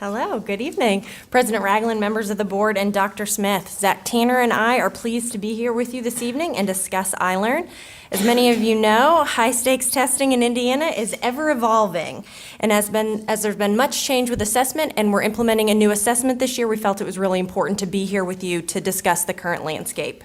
Hello, good evening. President Ragland, members of the board, and Dr. Smith. Zach Tanner and I are pleased to be here with you this evening and discuss iLEARN. As many of you know, high-stakes testing in Indiana is ever evolving. And as there's been much change with assessment and we're implementing a new assessment this year, we felt it was really important to be here with you to discuss the current landscape.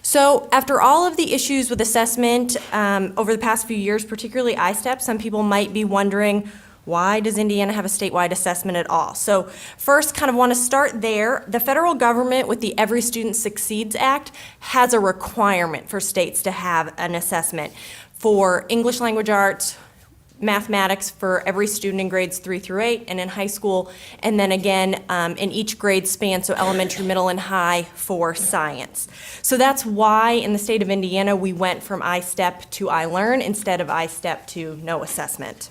So after all of the issues with assessment over the past few years, particularly ISTEP, some people might be wondering, why does Indiana have a statewide assessment at all? So first, kind of want to start there. The federal government, with the Every Student Succeeds Act, has a requirement for states to have an assessment for English language arts, mathematics for every student in grades 3 through 8 and in high school, and then again in each grade span, so elementary, middle, and high for science. So that's why in the state of Indiana we went from iSTEP to iLEARN instead of iSTEP to no assessment.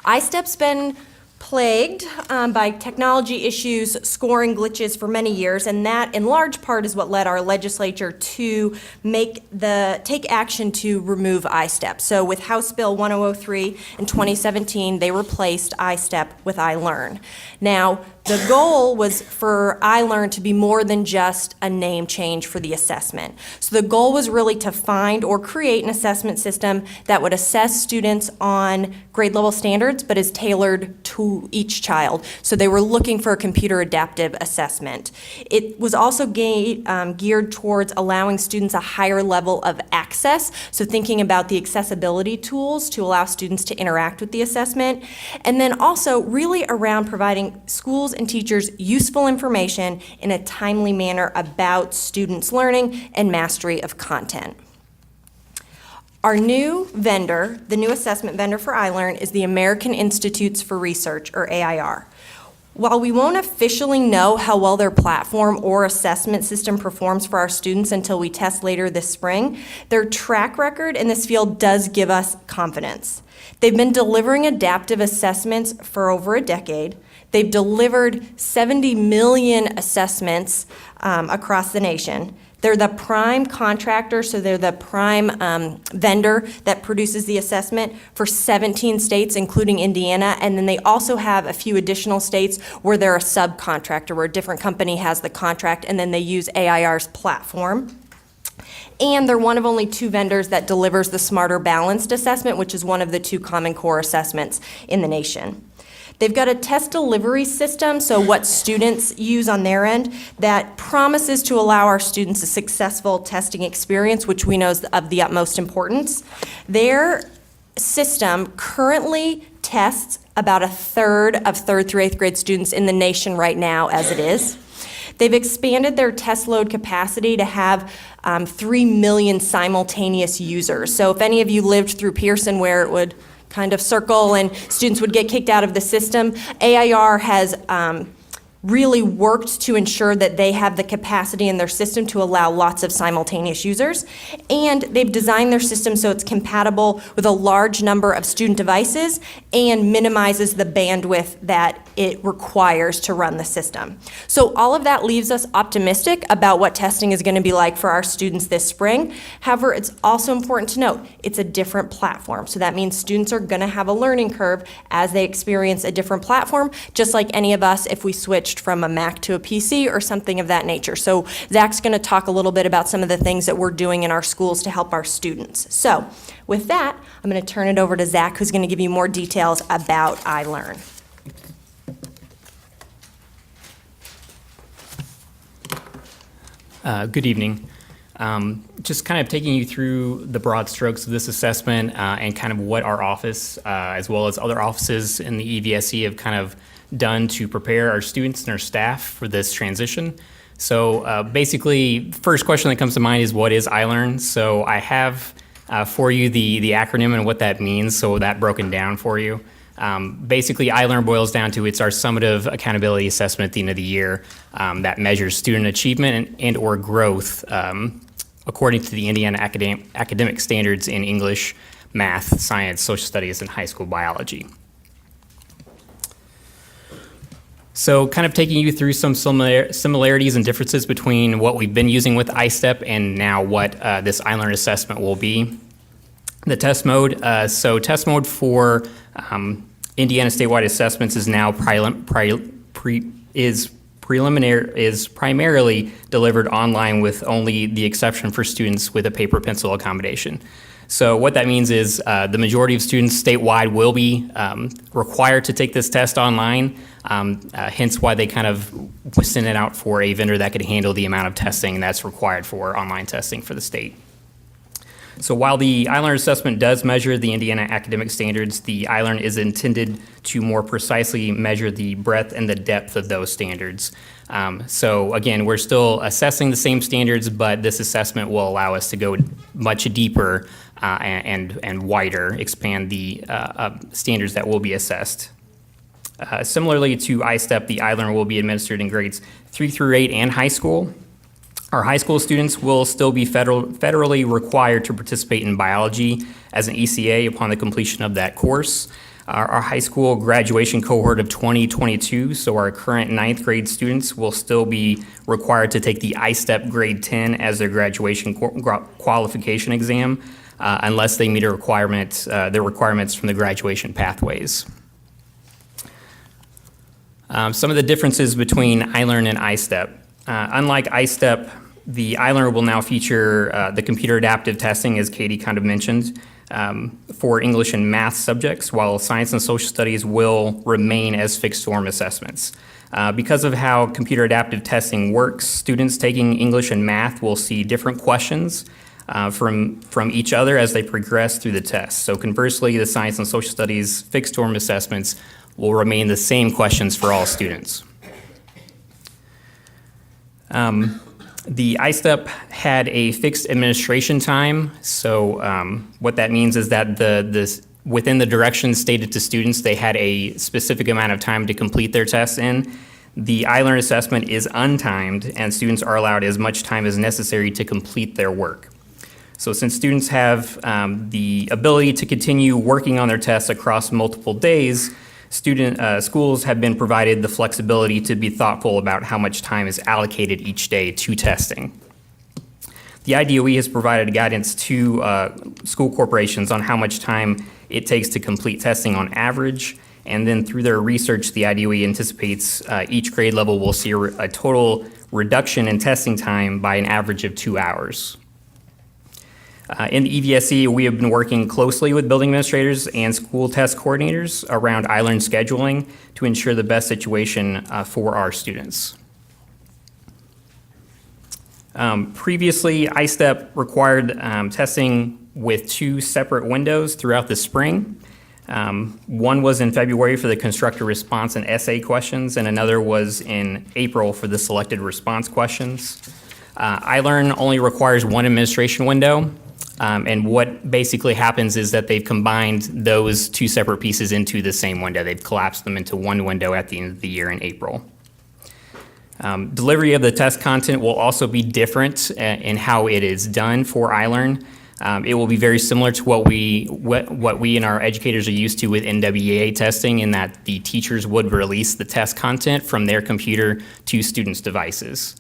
iSTEP's been plagued by technology issues, scoring glitches for many years, and that in large part is what led our legislature to take action to remove iSTEP. So with House Bill 1003 in 2017, they replaced iSTEP with iLEARN. Now, the goal was for iLEARN to be more than just a name change for the assessment. So the goal was really to find or create an assessment system that would assess students on grade level standards, but is tailored to each child. So they were looking for a computer adaptive assessment. It was also geared towards allowing students a higher level of access, so thinking about the accessibility tools to allow students to interact with the assessment, and then also really around providing schools and teachers useful information in a timely manner about students' learning and mastery of content. Our new vendor, the new assessment vendor for iLEARN, is the American Institutes for Research, or AIR. While we won't officially know how well their platform or assessment system performs for our students until we test later this spring, their track record in this field does give us confidence. They've been delivering adaptive assessments for over a decade. They've delivered 70 million assessments across the nation. They're the prime contractor, so they're the prime vendor that produces the assessment for 17 states, including Indiana, and then they also have a few additional states where they're a subcontractor, where a different company has the contract, and then they use AIR's platform. And they're one of only 2 vendors that delivers the Smarter Balanced assessment, which is one of the 2 Common Core assessments in the nation. They've got a test delivery system, so what students use on their end, that promises to allow our students a successful testing experience, which we know is of the utmost importance. Their system currently tests about 1/3 of 3rd through 8th grade students in the nation right now as it is. They've expanded their test load capacity to have 3 million simultaneous users. So if any of you lived through Pearson where it would kind of circle and students would get kicked out of the system, AIR has really worked to ensure that they have the capacity in their system to allow lots of simultaneous users. And they've designed their system so it's compatible with a large number of student devices and minimizes the bandwidth that it requires to run the system. So all of that leaves us optimistic about what testing is going to be like for our students this spring. However, it's also important to note it's a different platform. So that means students are going to have a learning curve as they experience a different platform, just like any of us if we switch from a Mac to a PC or something of that nature. So Zach's going to talk a little bit about some of the things that we're doing in our schools to help our students. So with that, I'm going to turn it over to Zach, who's going to give you more details about iLEARN. Good evening. Just kind of taking you through the broad strokes of this assessment and kind of what our office, as well as other offices in the EVSE, have kind of done to prepare our students and our staff for this transition. So basically, first question that comes to mind is, what is iLEARN? So I have for you the acronym and what that means, so that broken down for you. Basically, iLEARN boils down to it's our summative accountability assessment at the end of the year that measures student achievement and or growth according to the Indiana academic standards in English, math, science, social studies, and high school biology. So kind of taking you through some similarities and differences between what we've been using with iSTEP and now what this iLEARN assessment will be. The test mode, so test mode for Indiana statewide assessments is now primarily delivered online, with only the exception for students with a paper pencil accommodation. So what that means is the majority of students statewide will be required to take this test online, hence why they kind of sent it out for a vendor that could handle the amount of testing that's required for online testing for the state. So while the iLEARN assessment does measure the Indiana academic standards, the iLEARN is intended to more precisely measure the breadth and the depth of those standards. So again, we're still assessing the same standards, but this assessment will allow us to go much deeper and wider, expand the standards that will be assessed. Similarly to iSTEP, the iLEARN will be administered in grades 3 through 8 and high school. Our high school students will still be federally required to participate in biology as an ECA upon the completion of that course. Our high school graduation cohort of 2022, so our current 9th grade students, will still be required to take the iSTEP grade 10 as their graduation qualification exam, unless they meet the requirements from the graduation pathways. Some of the differences between iLEARN and iSTEP. Unlike iSTEP, the iLEARN will now feature the computer adaptive testing, as Katie kind of mentioned, for English and math subjects, while science and social studies will remain as fixed form assessments. Because of how computer adaptive testing works, students taking English and math will see different questions from each other as they progress through the test. So conversely, the science and social studies fixed form assessments will remain the same questions for all students. The iSTEP had a fixed administration time, so what that means is that within the directions stated to students, they had a specific amount of time to complete their tests in. The iLEARN assessment is untimed, and students are allowed as much time as necessary to complete their work. So since students have the ability to continue working on their tests across multiple days, schools have been provided the flexibility to be thoughtful about how much time is allocated each day to testing. The IDOE has provided guidance to school corporations on how much time it takes to complete testing on average, and then through their research, the IDOE anticipates each grade level will see a total reduction in testing time by an average of 2 hours. In the EVSE, we have been working closely with building administrators and school test coordinators around iLEARN scheduling to ensure the best situation for our students. Previously, iSTEP required testing with 2 separate windows throughout the spring. One was in February for the constructor response and essay questions, and another was in April for the selected response questions. iLEARN only requires 1 administration window. And what basically happens is that they've combined those 2 separate pieces into the same window. They've collapsed them into 1 window at the end of the year in April. Delivery of the test content will also be different in how it is done for iLEARN. It will be very similar to what we and our educators are used to with NWEA testing, in that the teachers would release the test content from their computer to students' devices.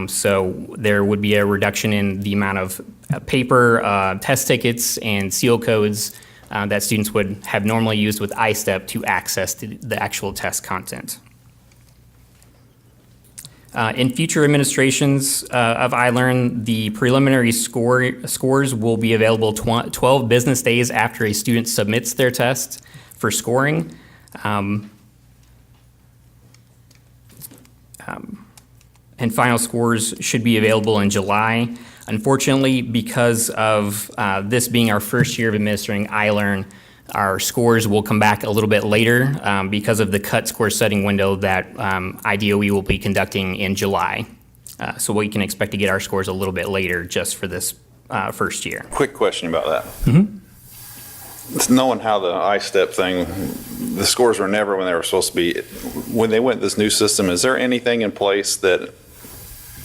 So there would be a reduction in the amount of paper test tickets and seal codes that students would have normally used with iSTEP to access the actual test content. In future administrations of iLEARN, the preliminary scores will be available 12 business days after a student submits their test for scoring. And final scores should be available in July. Unfortunately, because of this being our first year of administering iLEARN, our scores will come back a little bit later because of the cut score setting window that IDOE will be conducting in July. So we can expect to get our scores a little bit later just for this first year. Quick question about that. Mm-hmm. Knowing how the iSTEP thing, the scores were never when they were supposed to be. When they went this new system, is there anything in place that,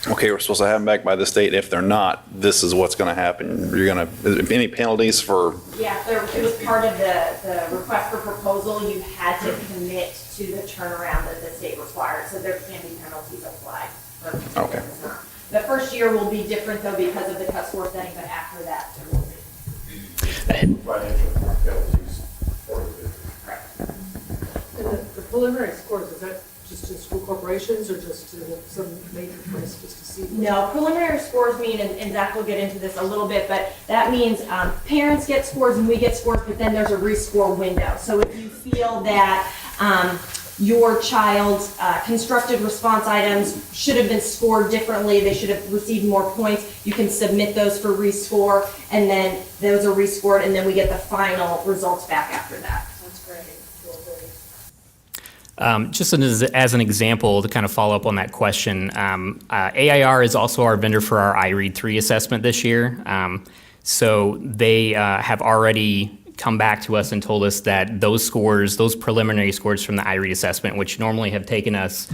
okay, we're supposed to have them back by this date. If they're not, this is what's going to happen. You're going to, any penalties for? Yeah, it was part of the request for proposal. You had to commit to the turnaround that the state required, so there can be penalties applied. Okay. The first year will be different though because of the cut score setting, but after that there will be. Financial penalties for the Correct. preliminary scores, is that just to school corporations or just to some major place just to see? No, preliminary scores mean, and Zach will get into this a little bit, but that means parents get scores and we get scores, but then there's a rescore window. So if you feel that your child's constructed response items should have been scored differently, they should have received more points, you can submit those for rescore, and then those are rescored, and then we get the final results back after that. That's great. Just as an example, to kind of follow up on that question, AIR is also our vendor for our iRead 3 assessment this year. So they have already come back to us and told us that those scores, those preliminary scores from the iRead assessment, which normally have taken us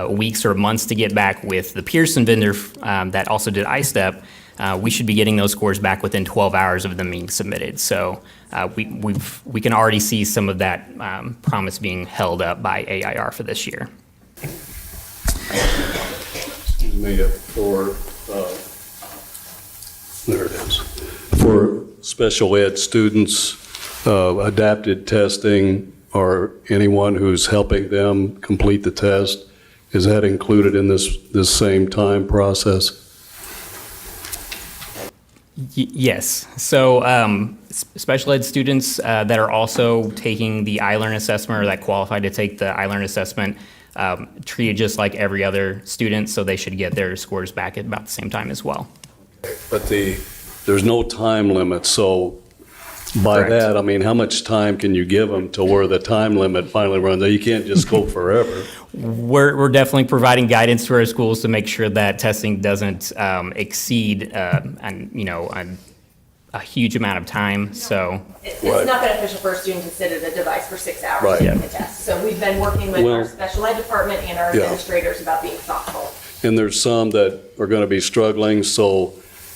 weeks or months to get back with the Pearson vendor that also did iStep, we should be getting those scores back within 12 hours of them being submitted. So we can already see some of that promise being held up by AIR for this year. Excuse me, there it is. For special ed students, adapted testing, or anyone who's helping them complete the test, is that included in this same time process? Yes. So special ed students that are also taking the iLEARN assessment or that qualify to take the iLEARN assessment treated just like every other student, so they should get their scores back at about the same time as well. But there's no time limit, so by Correct. that, I mean, how much time can you give them to where the time limit finally runs out? You can't just go forever. We're definitely providing guidance to our schools to make sure that testing doesn't exceed a huge amount of time. So It's Right. not beneficial for a student to sit at a device for 6 hours Right. taking the test. So we've been working with our Well- special ed department and our Yeah. administrators about being thoughtful. And there's some that are going to be struggling, so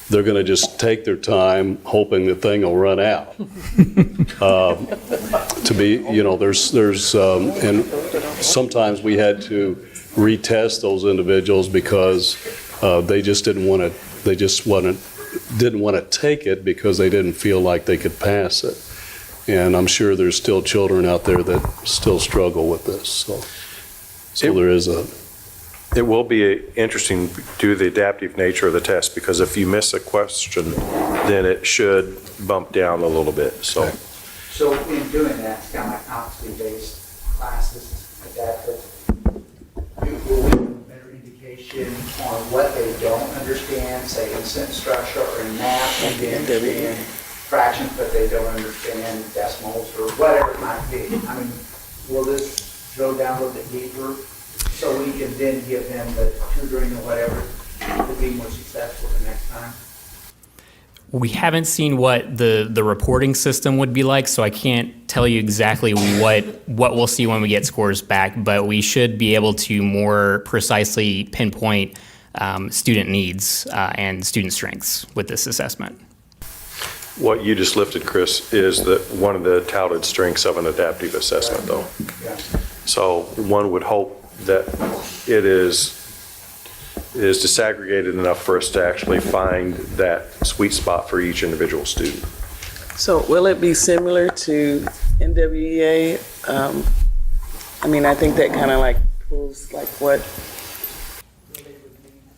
they're going to just take their time, hoping the thing will run out. To be, and sometimes we had to retest those individuals because they just didn't want to take it because they didn't feel like they could pass it. And I'm sure there's still children out there that still struggle with this, so there is a. It will be interesting due to the adaptive nature of the test, because if you miss a question, then it should bump down a little bit, so. So in doing that, it's kind of like competency-based classes, adaptive. Will we have a better indication on what they don't understand, say in sentence structure or in math, and they understand fractions, but they don't understand decimals or whatever it might be? I mean, will this drill down a little bit deeper so we can then give them the tutoring or whatever to be more successful the next time? we haven't seen what the reporting system would be like, so I can't tell you exactly what we'll see when we get scores back, but we should be able to more precisely pinpoint student needs and student strengths with this assessment. What you just lifted, Chris, is one of the touted strengths of an adaptive assessment, though. Yeah. So one would hope that it is disaggregated enough for us to actually find that sweet spot for each individual student. So will it be similar to NWEA? I mean, I think that kind of like pulls like what?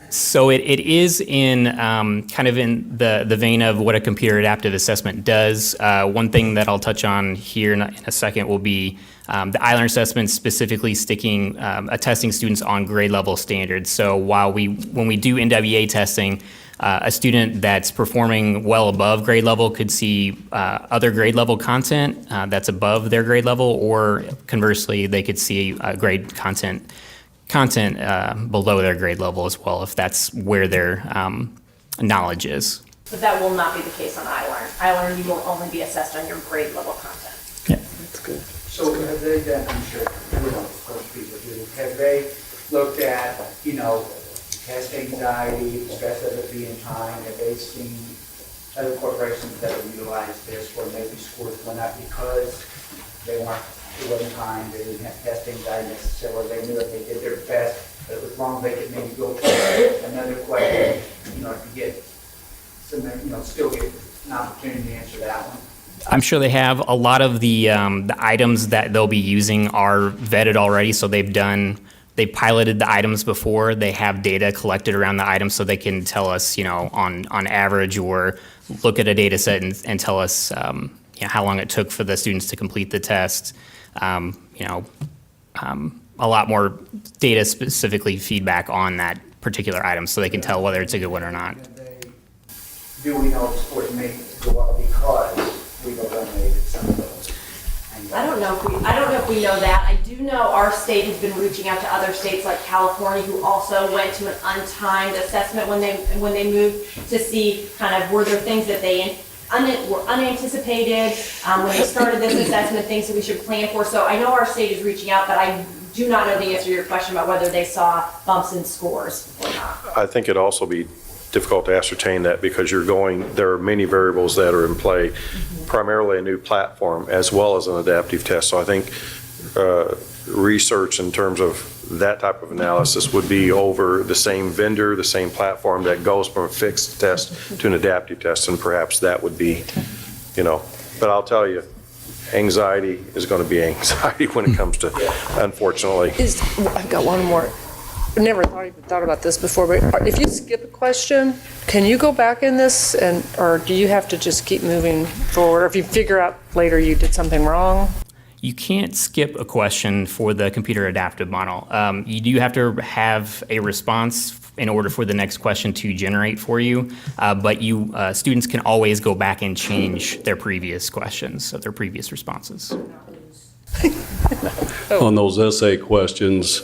So it is in kind of in the vein of what a computer adaptive assessment does. One thing that I'll touch on here in a second will be the iLEARN assessment specifically testing students on grade level standards. So when we do NWEA testing, a student that's performing well above grade level could see other grade level content that's above their grade level, or conversely, they could see grade content below their grade level as well, if that's where their knowledge is. But that will not be the case on iLEARN. iLEARN, you will only be assessed on your grade level content. That's good. So have they done, I'm sure, we don't, of course, people do, have they looked at, test anxiety, stress of it being time? Have they seen other corporations that have utilized this where maybe scores went up because it wasn't time, they didn't have test anxiety necessarily, they knew that they did their best, but as long as they could maybe go for another question, to get some, still get an opportunity to answer that one? I'm sure they have. A lot of the items that they'll be using are vetted already, so they piloted the items before. They have data collected around the items, so they can tell us, on average, or look at a data set and tell us, how long it took for the students to complete the test. A lot more data, specifically feedback on that particular item, so they can tell whether it's a good one or not. Do we know if scores may go up because we've eliminated some of those? I don't know if we know that. I do know our state has been reaching out to other states like California, who also went to an untimed assessment when they moved, to see kind of were there things that they were unanticipated when they started this assessment, things that we should plan for. So I know our state is reaching out, but I do not know the answer to your question about whether they saw bumps in scores or not. I think it'd also be difficult to ascertain that because there are many variables that are in play, primarily a new platform as well as an adaptive test. So I think research in terms of that type of analysis would be over the same vendor, the same platform that goes from a fixed test to an adaptive test, and perhaps that would be, but I'll tell you, anxiety is going to be anxiety when it comes to, unfortunately. I've got one more. I've never thought about this before, but if you skip a question, can you go back in this or do you have to just keep moving forward? Or if you figure out later you did something wrong? You can't skip a question for the computer adaptive model. You do have to have a response in order for the next question to generate for you, but students can always go back and change their previous questions, so their previous responses. On those essay questions,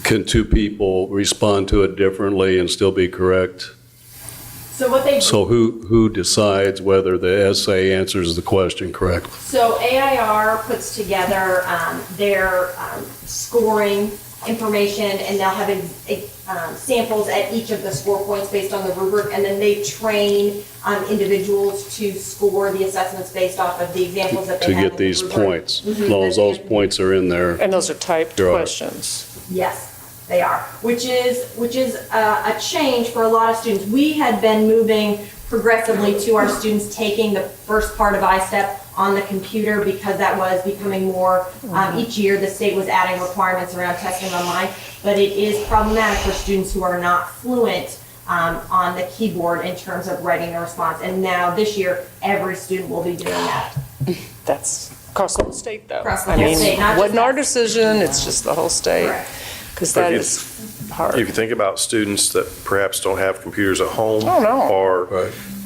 can two people respond to it differently and still be correct? So who decides whether the essay answers the question correctly? So AIR puts together their scoring information, and they'll have samples at each of the score points based on the rubric, and then they train individuals to score the assessments based off of the examples that they To have get in the these rubric. points, as long as those points are in there. And those are typed You're right. questions. Yes, they are, which is a change for a lot of students. We had been moving progressively to our students taking the first part of iStep on the computer because that was becoming more, each year the state was adding requirements around testing online, but it is problematic for students who are not fluent on the keyboard in terms of writing a response. And now this year, every student will be doing that. That's across the whole state, though. Across the whole state, not just Wasn't our us. decision, it's just the whole state. Correct. Because that If is hard. If you think about students that perhaps don't have computers at home. Oh, no.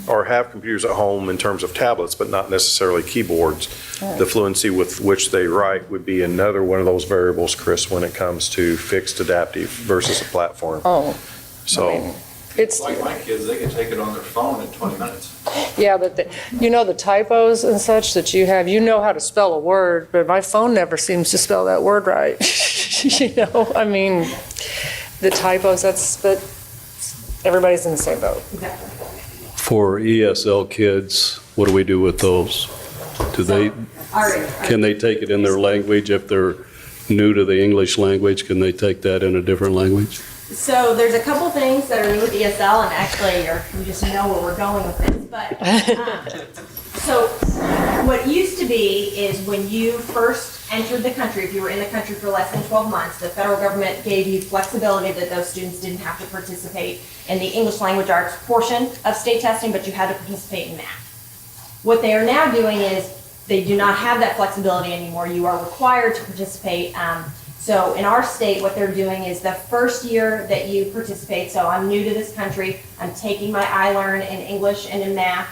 Or have computers at home in terms of tablets, but not necessarily keyboards, the fluency with which they write would be another one of those variables, Chris, when it comes to fixed adaptive versus a platform. Oh, So, it's, Like my kids, they can take it on their phone in 20 minutes. yeah, but the typos and such that you have, how to spell a word, but my phone never seems to spell that word right. The typos, but everybody's in the same boat. Exactly. For ESL kids, what do we do with those? Can they take it in their language if they're new to the English language? Can they take that in a different language? So there's a couple things that are new with ESL, and actually you just know where we're going with this. But so what used to be is when you first entered the country, if you were in the country for less than 12 months, the federal government gave you flexibility that those students didn't have to participate in the English language arts portion of state testing, but you had to participate in math. What they are now doing is they do not have that flexibility anymore. You are required to participate. So in our state, what they're doing is the first year that you participate, so I'm new to this country, I'm taking my iLEARN in English and in math,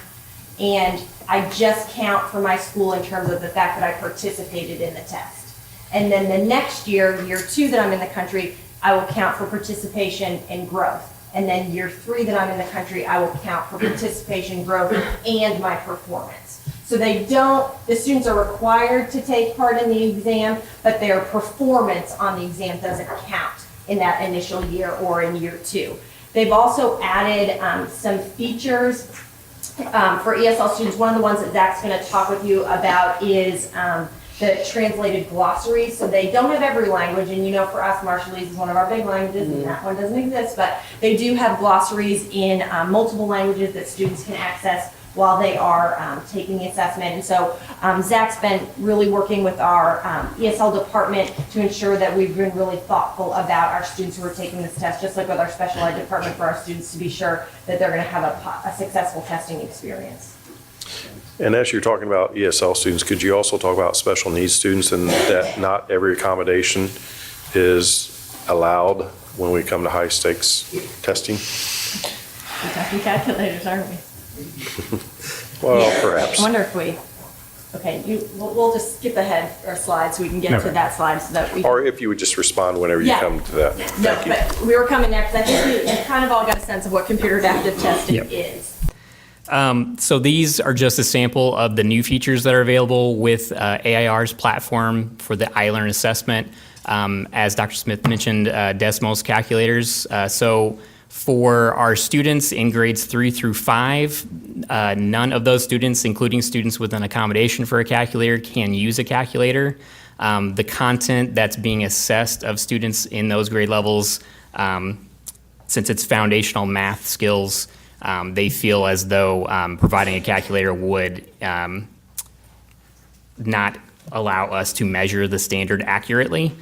and I just count for my school in terms of the fact that I participated in the test. And then the next year, year 2 that I'm in the country, I will count for participation and growth. And then year 3 that I'm in the country, I will count for participation, growth, and my performance. So the students are required to take part in the exam, but their performance on the exam doesn't count in that initial year or in year 2. They've also added some features for ESL students. One of the ones that Zach's going to talk with you about is the translated glossaries. So they don't have every language, and for us, Marshallese is one of our big languages, and that one doesn't exist, but they do have glossaries in multiple languages that students can access while they are taking the assessment. And so Zach's been really working with our ESL department to ensure that we've been really thoughtful about our students who are taking this test, just like with our special ed department, for our students to be sure that they're going to have a successful testing experience. And as you're talking about ESL students, could you also talk about special needs students and that not every accommodation is allowed when we come to high stakes testing? We're talking calculators, aren't we? Well, perhaps. I wonder if we'll just skip ahead our slide so we can get to that slide so that we. Or if you would just respond whenever you Yeah. come to that. No, Thank you. but we were coming next. I think we kind of all got a sense of what computer adaptive testing Yep. is. So these are just a sample of the new features that are available with AIR's platform for the iLEARN assessment. As Dr. Smith mentioned, Desmos calculators. So for our students in grades 3 through 5, none of those students, including students with an accommodation for a calculator, can use a calculator. The content that's being assessed of students in those grade levels, since it's foundational math skills, they feel as though providing a calculator would not allow us to measure the standard accurately.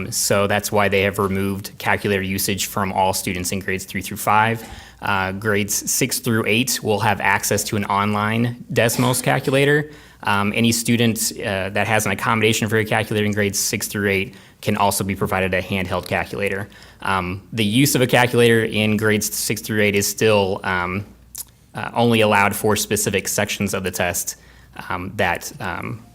So that's why they have removed calculator usage from all students in grades 3 through 5. Grades 6 through 8 will have access to an online Desmos calculator. Any student that has an accommodation for a calculator in grades 6 through 8 can also be provided a handheld calculator. The use of a calculator in grades 6 through 8 is still only allowed for specific sections of the test that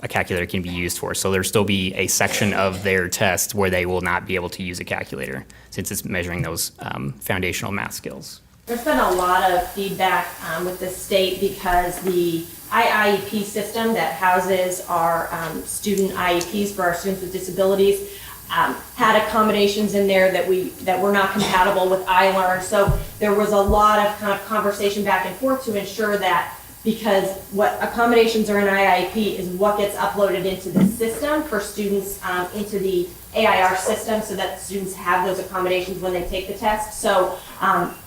a calculator can be used for. So there'll still be a section of their test where they will not be able to use a calculator since it's measuring those foundational math skills. There's been a lot of feedback with the state because the IEP system that houses our student IEPs for our students with disabilities had accommodations in there that were not compatible with iLEARN. So there was a lot of kind of conversation back and forth to ensure that, because what accommodations are in IEP is what gets uploaded into the system for students into the AIR system so that students have those accommodations when they take the test. So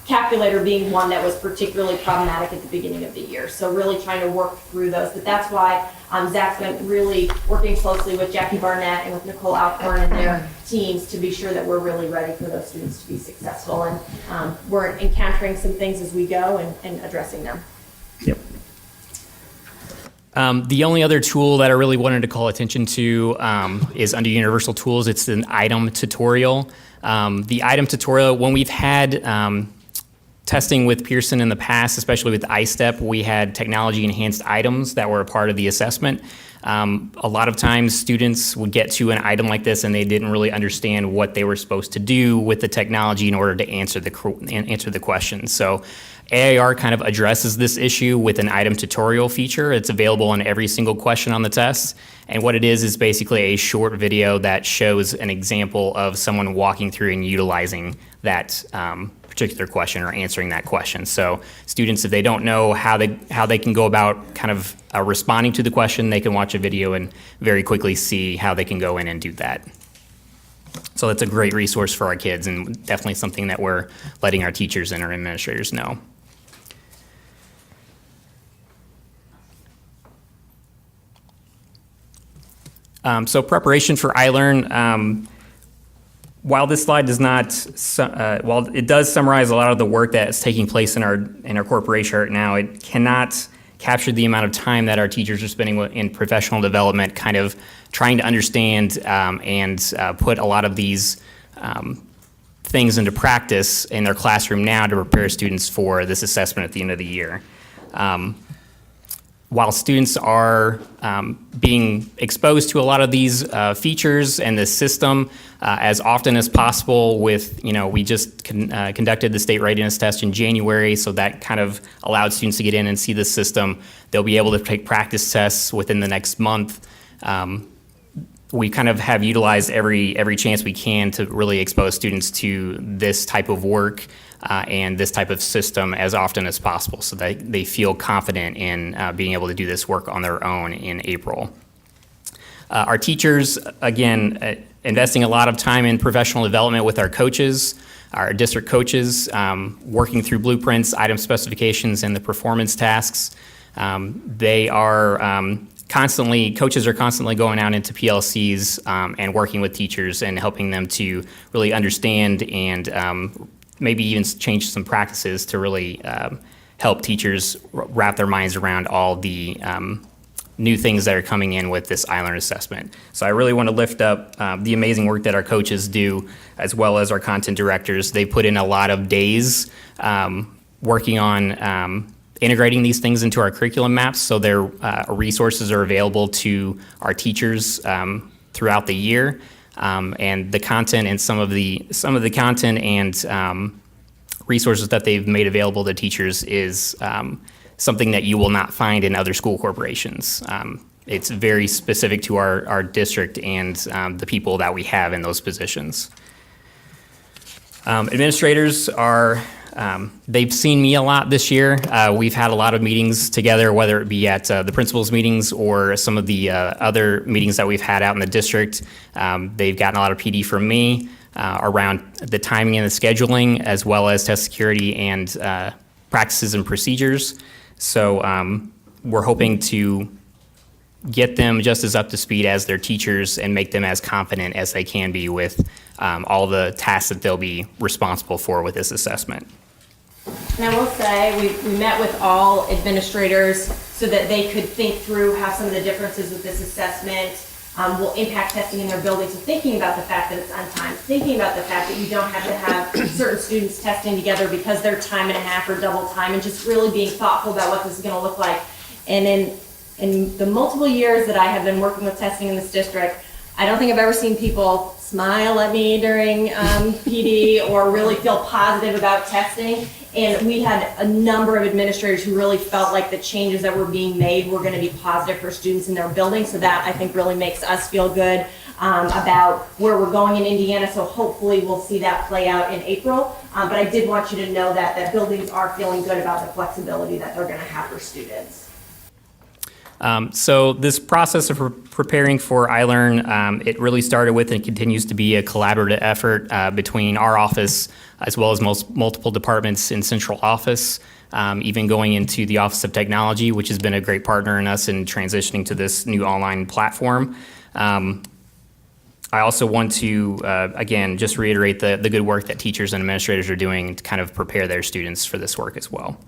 calculator being one that was particularly problematic at the beginning of the year. So really trying to work through those. But that's why Zach's been really working closely with Jackie Barnett and with Nicole Alcorn and their teams to be sure that we're really ready for those students to be successful. And we're encountering some things as we go and addressing them. Yep. The only other tool that I really wanted to call attention to is under Universal Tools. It's an item tutorial. The item tutorial, when we've had testing with Pearson in the past, especially with iStep, we had technology-enhanced items that were a part of the assessment. A lot of times students would get to an item like this and they didn't really understand what they were supposed to do with the technology in order to answer the question. So AIR kind of addresses this issue with an item tutorial feature. It's available on every single question on the test. And what it is basically a short video that shows an example of someone walking through and utilizing that particular question or answering that question. So students, if they don't know how they can go about kind of responding to the question, they can watch a video and very quickly see how they can go in and do that. So that's a great resource for our kids and definitely something that we're letting our teachers and our administrators know. So preparation for iLEARN, while this slide does not, while it does summarize a lot of the work that is taking place in our corporation right now, it cannot capture the amount of time that our teachers are spending in professional development, kind of trying to understand and put a lot of these things into practice in their classroom now to prepare students for this assessment at the end of the year. While students are being exposed to a lot of these features and this system as often as possible with, we just conducted the state readiness test in January, so that kind of allowed students to get in and see the system. They'll be able to take practice tests within the next month. We kind of have utilized every chance we can to really expose students to this type of work and this type of system as often as possible so that they feel confident in being able to do this work on their own in April. Our teachers, again, investing a lot of time in professional development with our coaches, our district coaches, working through blueprints, item specifications, and the performance tasks. They are coaches are constantly going out into PLCs and working with teachers and helping them to really understand and maybe even change some practices to really help teachers wrap their minds around all the new things that are coming in with this iLEARN assessment. So I really want to lift up the amazing work that our coaches do, as well as our content directors. They put in a lot of days working on integrating these things into our curriculum maps, so their resources are available to our teachers throughout the year, and the content and some of the content and resources that they've made available to teachers is something that you will not find in other school corporations. It's very specific to our district and the people that we have in those positions. Administrators are, they've seen me a lot this year. We've had a lot of meetings together, whether it be at the principals' meetings or some of the other meetings that we've had out in the district. They've gotten a lot of PD from me around the timing and the scheduling, as well as test security and practices and procedures. So we're hoping to get them just as up to speed as their teachers and make them as confident as they can be with all the tasks that they'll be responsible for with this assessment. And I will say, we met with all administrators so that they could think through how some of the differences with this assessment will impact testing in their building. So thinking about the fact that it's untimed, thinking about the fact that you don't have to have certain students testing together because they're time and a half or double time, and just really being thoughtful about what this is going to look like. And in the multiple years that I have been working with testing in this district, I don't think I've ever seen people smile at me during PD or really feel positive about testing. And we had a number of administrators who really felt like the changes that were being made were going to be positive for students in their building. So that, I think, really makes us feel good about where we're going in Indiana. So hopefully we'll see that play out in April. But I did want you to know that buildings are feeling good about the flexibility that they're going to have for students. So this process of preparing for iLEARN, it really started with and continues to be a collaborative effort between our office as well as multiple departments in central office, even going into the Office of Technology, which has been a great partner in us in transitioning to this new online platform. I also want to, again, just reiterate the good work that teachers and administrators are doing to kind of prepare their students for this work as well.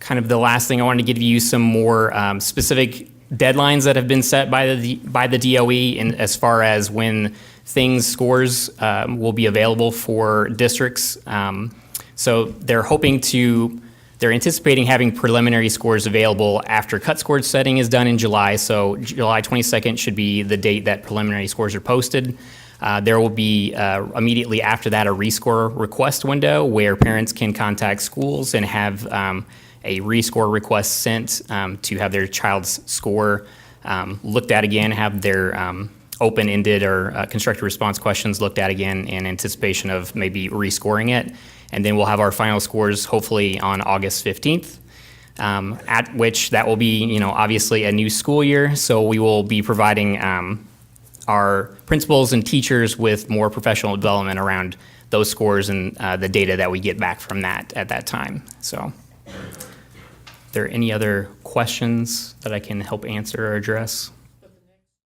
Kind of the last thing, I wanted to give you some more specific deadlines that have been set by the DOE in as far as when scores will be available for districts. So they're anticipating having preliminary scores available after cut score setting is done in July. So July 22nd should be the date that preliminary scores are posted. There will be immediately after that a rescore request window where parents can contact schools and have a rescore request sent to have their child's score looked at again, have their open-ended or constructed response questions looked at again in anticipation of maybe rescoring it. And then we'll have our final scores hopefully on August 15th, at which that will be, obviously a new school year. So we will be providing our principals and teachers with more professional development around those scores and the data that we get back from that at that time. So, are there any other questions that I can help answer or address?